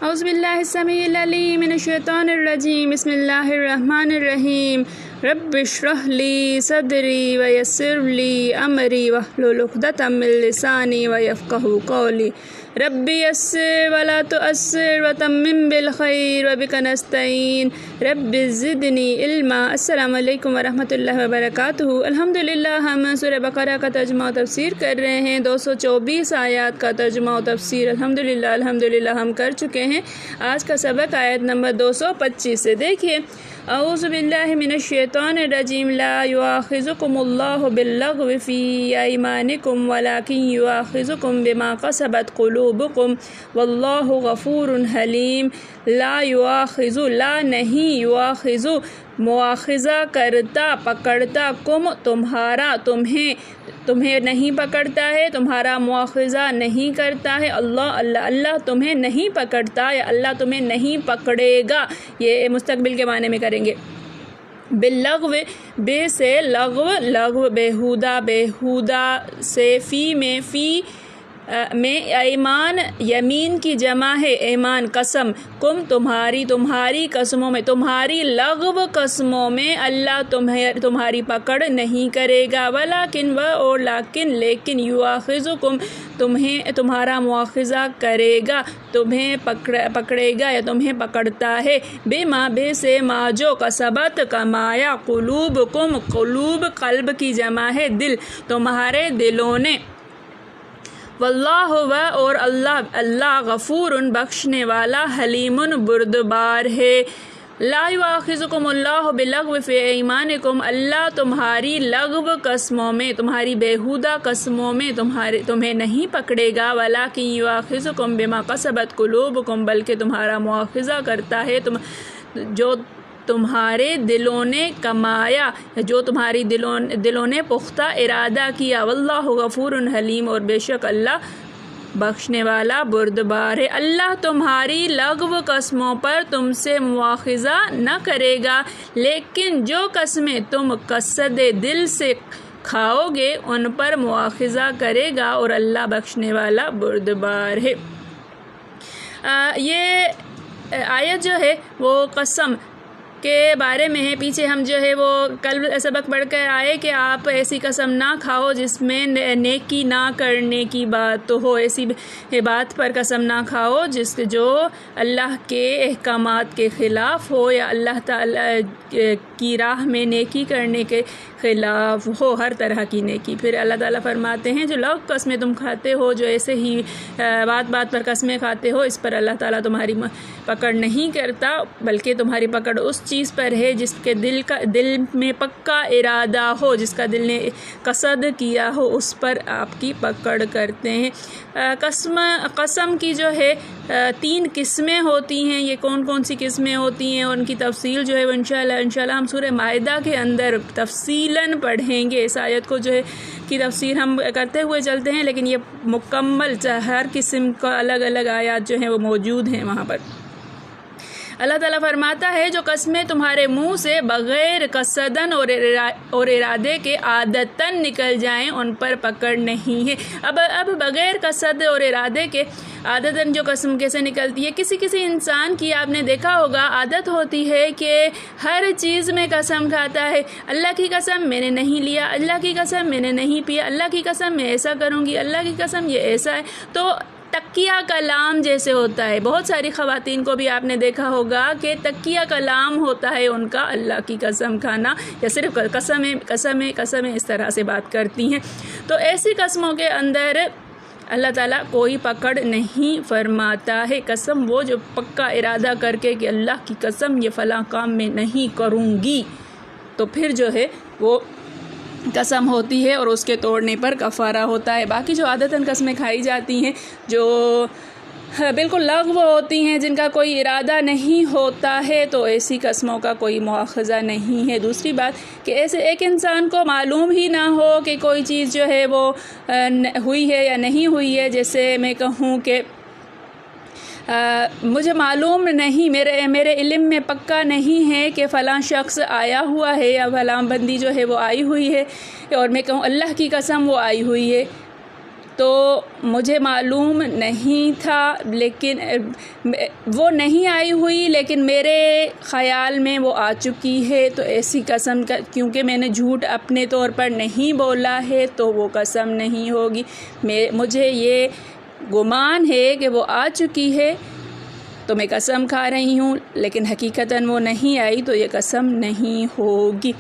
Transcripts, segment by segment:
اعوذ باللہ السمیع العلیم من الشیطان الرجیم بسم اللہ الرحمن الرحیم رب اشرح لی صدری ویسر لی امری واحلل عقدۃ من لسانی ویفقہوا قولی رب یسر ولا تعسر وتمم بالخیر وبک نستعین رب زدنی علما۔ السلام علیکم ورحمۃ اللہ وبرکاتہ۔ الحمدللہ ہم سورہ بقرہ کا ترجمہ و تفسیر کر رہے ہیں۔ 224 آیات کا ترجمہ و تفسیر الحمدللہ ہم کر چکے ہیں۔ آج کا سبق آیت نمبر 225 سے دیکھیے۔ اعوذ باللہ من الشیطان الرجیم لا یؤاخذکم اللہ باللغو فی ایمانکم ولکن یؤاخذکم بما کسبت قلوبکم واللہ غفور حلیم۔ لا یؤاخذ، لا نہیں، یؤاخذ مواخذہ کرتا، پکڑتا، کم تمہارا، تمہیں نہیں پکڑتا ہے، تمہارا مواخذہ نہیں کرتا ہے اللہ تمہیں نہیں پکڑتا یا اللہ تمہیں نہیں پکڑے گا۔ یہ مستقبل کے معنی میں کریں گے۔ باللغو، بے سے لغو بیہودہ سے، فی میں ایمان یمین کی جمع ہے، ایمان قسم، کم تمہاری قسموں میں، تمہاری لغو قسموں میں اللہ تمہاری پکڑ نہیں کرے گا۔ ولیکن اور لیکن یؤاخذکم، تمہارا مواخذہ کرے گا، تمہیں پکڑے گا یا تمہیں پکڑتا ہے۔ بے سے ما جو کسبت کمایا، قلوبکم، قلوب قلب کی جمع ہے، دل، تمہارے دلوں نے۔ واللہ اور اللہ غفور بخشنے والا، حلیم بردبار ہے۔ لا یؤاخذکم اللہ باللغو فی ایمانکم، اللہ تمہاری لغو قسموں میں، تمہاری بیہودہ قسموں میں تمہیں نہیں پکڑے گا۔ ولکن یؤاخذکم بما کسبت قلوبکم، بلکہ تمہارا مواخذہ کرتا ہے جو تمہارے دلوں نے کمایا، جو تمہاری دلوں نے پختہ ارادہ کیا۔ واللہ غفور حلیم، اور بے شک اللہ بخشنے والا بردبار ہے۔ اللہ تمہاری لغو قسموں پر تم سے مواخذہ نہ کرے گا، لیکن جو قسمیں تم قصد دل سے کھاؤ گے ان پر مواخذہ کرے گا، اور اللہ بخشنے والا بردبار ہے۔ یہ آیت جو ہے وہ قسم کے بارے میں ہے۔ پیچھے ہم جو ہے وہ کل سبق پڑھ کر آئے کہ آپ ایسی قسم نہ کھاؤ جس میں نیکی نہ کرنے کی بات تو ہو، ایسی بات پر قسم نہ کھاؤ جو اللہ کے احکامات کے خلاف ہو یا اللہ تعالی کی راہ میں نیکی کرنے کے خلاف ہو، ہر طرح کی نیکی۔ پھر اللہ تعالیٰ فرماتے ہیں جو لغو قسمیں تم کھاتے ہو، جو ایسے ہی بات پر قسمیں کھاتے ہو، اس پر اللہ تعالیٰ تمہاری پکڑ نہیں کرتا، بلکہ تمہاری پکڑ اس چیز پر ہے جس کے دل میں پکا ارادہ ہو، جس کا دل نے قصد کیا ہو، اس پر آپ کی پکڑ کرتے ہیں۔ قسم کی جو ہے 3 قسمیں ہوتی ہیں۔ یہ کون سی قسمیں ہوتی ہیں، ان کی تفصیل جو ہے وہ انشاءاللہ ہم سورہ مائدہ کے اندر تفصیلاً پڑھیں گے۔ اس آیت کو جو ہے کی تفسیر ہم کرتے ہوئے چلتے ہیں، لیکن یہ مکمل ہر قسم کا الگ آیات جو ہیں وہ موجود ہیں وہاں پر۔ اللہ تعالیٰ فرماتا ہے جو قسمیں تمہارے منہ سے بغیر قصدن اور ارادے کے عادتاً نکل جائیں ان پر پکڑ نہیں ہے۔ اب بغیر قصد اور ارادے کے عادتاً جو قسم کیسے نکلتی ہے، کسی انسان کی آپ نے دیکھا ہوگا عادت ہوتی ہے کہ ہر چیز میں قسم کھاتا ہے۔ اللہ کی قسم میں نے نہیں لیا، اللہ کی قسم میں نے نہیں پیا، اللہ کی قسم میں ایسا کروں گی، اللہ کی قسم یہ ایسا ہے۔ تو تقیہ کلام جیسے ہوتا ہے، بہت ساری خواتین کو بھی آپ نے دیکھا ہوگا کہ تقیہ کلام ہوتا ہے ان کا، اللہ کی قسم کھانا یا صرف قسم اس طرح سے بات کرتی ہیں۔ تو ایسی قسموں کے اندر اللہ تعالیٰ کوئی پکڑ نہیں فرماتا ہے۔ قسم وہ جو پکا ارادہ کر کے کہ اللہ کی قسم یہ فلاں کام میں نہیں کروں گی، تو پھر جو ہے وہ قسم ہوتی ہے اور اس کے توڑنے پر کفارہ ہوتا ہے۔ باقی جو عادتاً قسمیں کھائی جاتی ہیں جو بالکل لغو ہوتی ہیں، جن کا کوئی ارادہ نہیں ہوتا ہے، تو ایسی قسموں کا کوئی مواخذہ نہیں ہے۔ دوسری بات کہ ایسے ایک انسان کو معلوم ہی نہ ہو کہ کوئی چیز جو ہے وہ ہوئی ہے یا نہیں ہوئی ہے۔ جیسے میں کہوں کہ مجھے معلوم نہیں، میرے علم میں پکا نہیں ہے کہ فلاں شخص آیا ہوا ہے یا فلاں بندی جو ہے وہ آئی ہوئی ہے، اور میں کہوں اللہ کی قسم وہ آئی ہوئی ہے، تو مجھے معلوم نہیں تھا، لیکن وہ نہیں آئی ہوئی، لیکن میرے خیال میں وہ آ چکی ہے، تو ایسی قسم کا کیونکہ میں نے جھوٹ اپنے طور پر نہیں بولا ہے تو وہ قسم نہیں ہوگی۔ مجھے یہ گمان ہے کہ وہ آ چکی ہے تو میں قسم کھا رہی ہوں، لیکن حقیقتاً وہ نہیں آئی تو یہ قسم نہیں ہوگی۔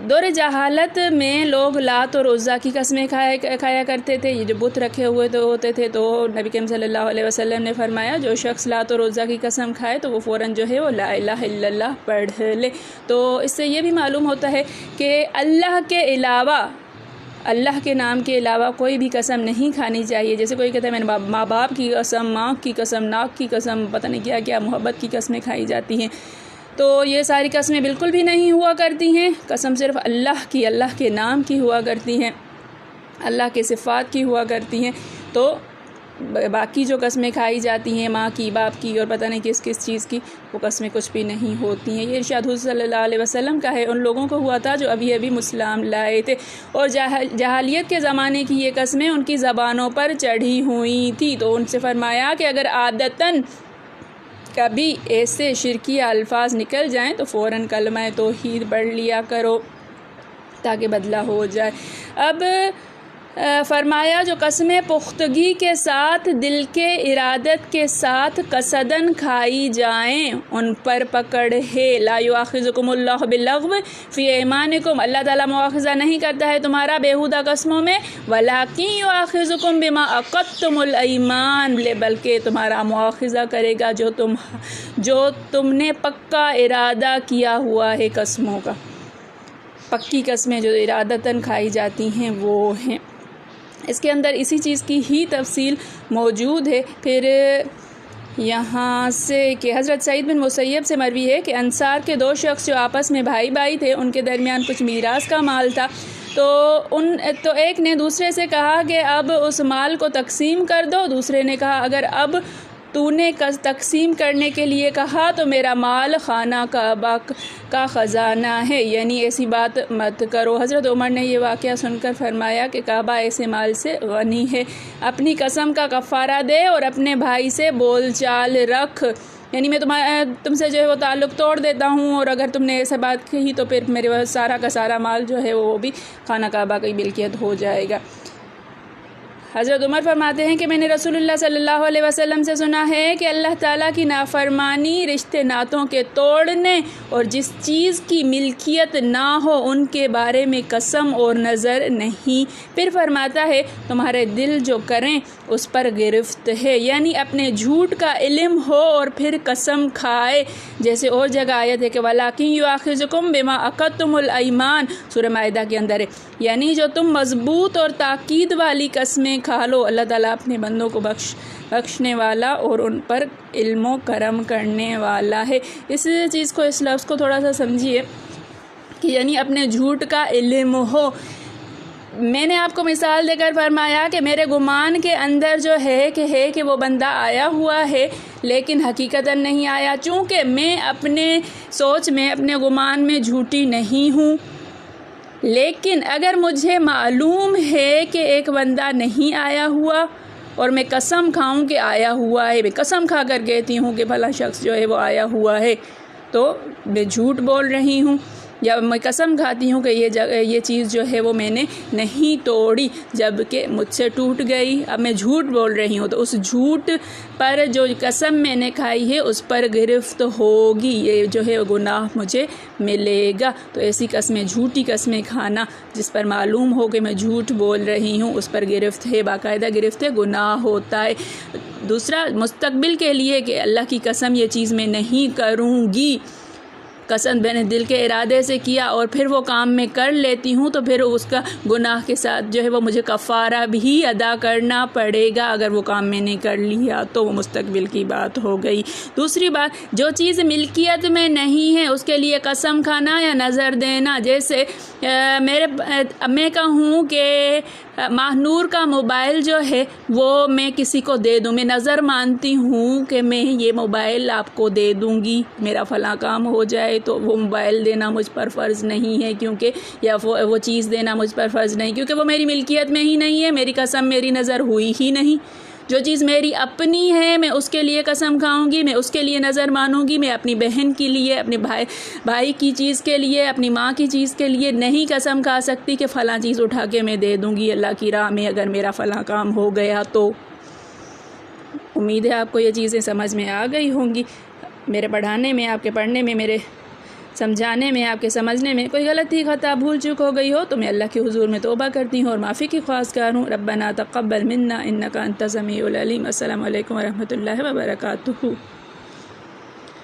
دور جہالت میں لوگ لات اور عزیٰ کی قسمیں کھایا کرتے تھے۔ یہ جو بت رکھے ہوئے ہوتے تھے، تو نبی کریم صلی اللہ علیہ وسلم نے فرمایا جو شخص لات اور عزیٰ کی قسم کھائے تو وہ فوراً جو ہے وہ لا الہ الا اللہ پڑھ لے۔ تو اس سے یہ بھی معلوم ہوتا ہے کہ اللہ کے علاوہ، اللہ کے نام کے علاوہ کوئی بھی قسم نہیں کھانی چاہیے۔ جیسے کوئی کہتا ہے میں نے ماں باپ کی قسم، ماں کی قسم، ناک کی قسم، پتہ نہیں کیا کیا محبت کی قسمیں کھائی جاتی ہیں، تو یہ ساری قسمیں بالکل بھی نہیں ہوا کرتی ہیں۔ قسم صرف اللہ کی، اللہ کے نام کی ہوا کرتی ہیں، اللہ کے صفات کی ہوا کرتی ہیں۔ تو باقی جو قسمیں کھائی جاتی ہیں ماں کی، باپ کی اور پتہ نہیں کس کس چیز کی، وہ قسمیں کچھ بھی نہیں ہوتی ہیں۔ یہ ارشاد حضور صلی اللہ علیہ وسلم کا ہے، ان لوگوں کو ہوا تھا جو ابھی اسلام لائے تھے، اور جاہلیت کے زمانے کی یہ قسمیں ان کی زبانوں پر چڑھی ہوئی تھی، تو ان سے فرمایا کہ اگر عادتاً کبھی ایسے شرکیہ الفاظ نکل جائیں تو فوراً کلمہ توحید پڑھ لیا کرو تاکہ بدلہ ہو جائے۔ اب فرمایا جو قسمیں پختگی کے ساتھ دل کے ارادت کے ساتھ قصداً کھائی جائیں ان پر پکڑ ہے۔ لا یؤاخذکم اللہ باللغو فی ایمانکم، اللہ تعالیٰ مواخذہ نہیں کرتا ہے تمہارا بیہودہ قسموں میں، ولکن یؤاخذکم بما عقدتم الایمان، بلکہ تمہارا مواخذہ کرے گا جو تم نے پکا ارادہ کیا ہوا ہے قسموں کا۔ پکی قسمیں جو ارادتاً کھائی جاتی ہیں وہ ہیں۔ اس کے اندر اسی چیز کی ہی تفصیل موجود ہے۔ پھر یہاں سے کہ حضرت سعید بن مسیب سے مروی ہے کہ انصار کے دو شخص جو آپس میں بھائی تھے، ان کے درمیان کچھ میراث کا مال تھا، تو ایک نے دوسرے سے کہا کہ اب اس مال کو تقسیم کر دو۔ دوسرے نے کہا اگر اب تو نے تقسیم کرنے کے لیے کہا تو میرا مال خانہ کعبہ کا خزانہ ہے، یعنی ایسی بات مت کرو۔ حضرت عمر نے یہ واقعہ سن کر فرمایا کہ کعبہ ایسے مال سے غنی ہے، اپنی قسم کا کفارہ دے اور اپنے بھائی سے بول چال رکھ، یعنی میں تم سے جو ہے وہ تعلق توڑ دیتا ہوں، اور اگر تم نے ایسا بات کہی تو پھر میرے سارا کا سارا مال جو ہے وہ بھی خانہ کعبہ کی ملکیت ہو جائے گا۔ حضرت عمر فرماتے ہیں کہ میں نے رسول اللہ صلی اللہ علیہ وسلم سے سنا ہے کہ اللہ تعالیٰ کی نافرمانی، رشتے ناتوں کے توڑنے اور جس چیز کی ملکیت نہ ہو ان کے بارے میں قسم اور نظر نہیں۔ پھر فرماتا ہے تمہارے دل جو کریں اس پر گرفت ہے، یعنی اپنے جھوٹ کا علم ہو اور پھر قسم کھائے، جیسے اور جگہ آیت ہے کہ وَلَٰكِن يُؤَاخِذُكُم بِمَا عَقَدتُّمُ الْأَيْمَانَ، سورہ مائدہ کے اندر ہے، یعنی جو تم مضبوط اور تاکید والی قسمیں کھا لو۔ اللہ تعالیٰ اپنے بندوں کو بخشنے والا اور ان پر علم و کرم کرنے والا ہے۔ اس چیز کو، اس لفظ کو تھوڑا سا سمجھیے کہ یعنی اپنے جھوٹ کا علم ہو۔ میں نے آپ کو مثال دے کر فرمایا کہ میرے گمان کے اندر جو ہے کہ وہ بندہ آیا ہوا ہے، لیکن حقیقتاً نہیں آیا، چونکہ میں اپنے سوچ میں، اپنے گمان میں جھوٹی نہیں ہوں۔ لیکن اگر مجھے معلوم ہے کہ ایک بندہ نہیں آیا ہوا اور میں قسم کھاؤں کہ آیا ہوا ہے، میں قسم کھا کر کہتی ہوں کہ بھلا شخص جو ہے وہ آیا ہوا ہے، تو میں جھوٹ بول رہی ہوں، یا میں قسم کھاتی ہوں کہ یہ چیز جو ہے وہ میں نے نہیں توڑی جبکہ مجھ سے ٹوٹ گئی، اب میں جھوٹ بول رہی ہوں، تو اس جھوٹ پر جو قسم میں نے کھائی ہے اس پر گرفت ہوگی، یہ جو ہے گناہ مجھے ملے گا۔ تو ایسی قسمیں، جھوٹی قسمیں کھانا جس پر معلوم ہو کہ میں جھوٹ بول رہی ہوں، اس پر گرفت ہے، باقاعدہ گرفت ہے، گناہ ہوتا ہے۔ دوسرا، مستقبل کے لیے کہ اللہ کی قسم یہ چیز میں نہیں کروں گی، قسم میں نے دل کے ارادے سے کیا اور پھر وہ کام میں کر لیتی ہوں، تو پھر اس کا گناہ کے ساتھ جو ہے وہ مجھے کفارہ بھی ادا کرنا پڑے گا۔ اگر وہ کام میں نے کر لیا تو وہ مستقبل کی بات ہو گئی۔ دوسری بات، جو چیز ملکیت میں نہیں ہے اس کے لیے قسم کھانا یا نظر دینا، جیسے میں کہوں کہ ماہنور کا موبائل جو ہے وہ میں کسی کو دے دوں، میں نظر مانتی ہوں کہ میں یہ موبائل آپ کو دے دوں گی، میرا فلاں کام ہو جائے تو وہ موبائل دینا مجھ پر فرض نہیں ہے، کیونکہ یا وہ چیز دینا مجھ پر فرض نہیں، کیونکہ وہ میری ملکیت میں ہی نہیں ہے، میری قسم میری نظر ہوئی ہی نہیں۔ جو چیز میری اپنی ہے میں اس کے لیے قسم کھاؤں گی، میں اس کے لیے نظر مانوں گی، میں اپنی بہن کے لیے، اپنے بھائی کی چیز کے لیے، اپنی ماں کی چیز کے لیے نہیں قسم کھا سکتی کہ فلاں چیز اٹھا کے میں دے دوں گی اللہ کی راہ میں اگر میرا فلاں کام ہو گیا تو۔ امید ہے آپ کو یہ چیزیں سمجھ میں آ گئی ہوں گی۔ میرے پڑھانے میں، آپ کے پڑھنے میں، میرے سمجھانے میں، آپ کے سمجھنے میں کوئی غلطی خطا بھول چک ہو گئی ہو تو میں اللہ کے حضور میں توبہ کرتی ہوں اور معافی کی خواستگار ہوں۔ ربنا تقبل منا انک انت السمیع العلیم۔ السلام علیکم ورحمۃ اللہ وبرکاتہ۔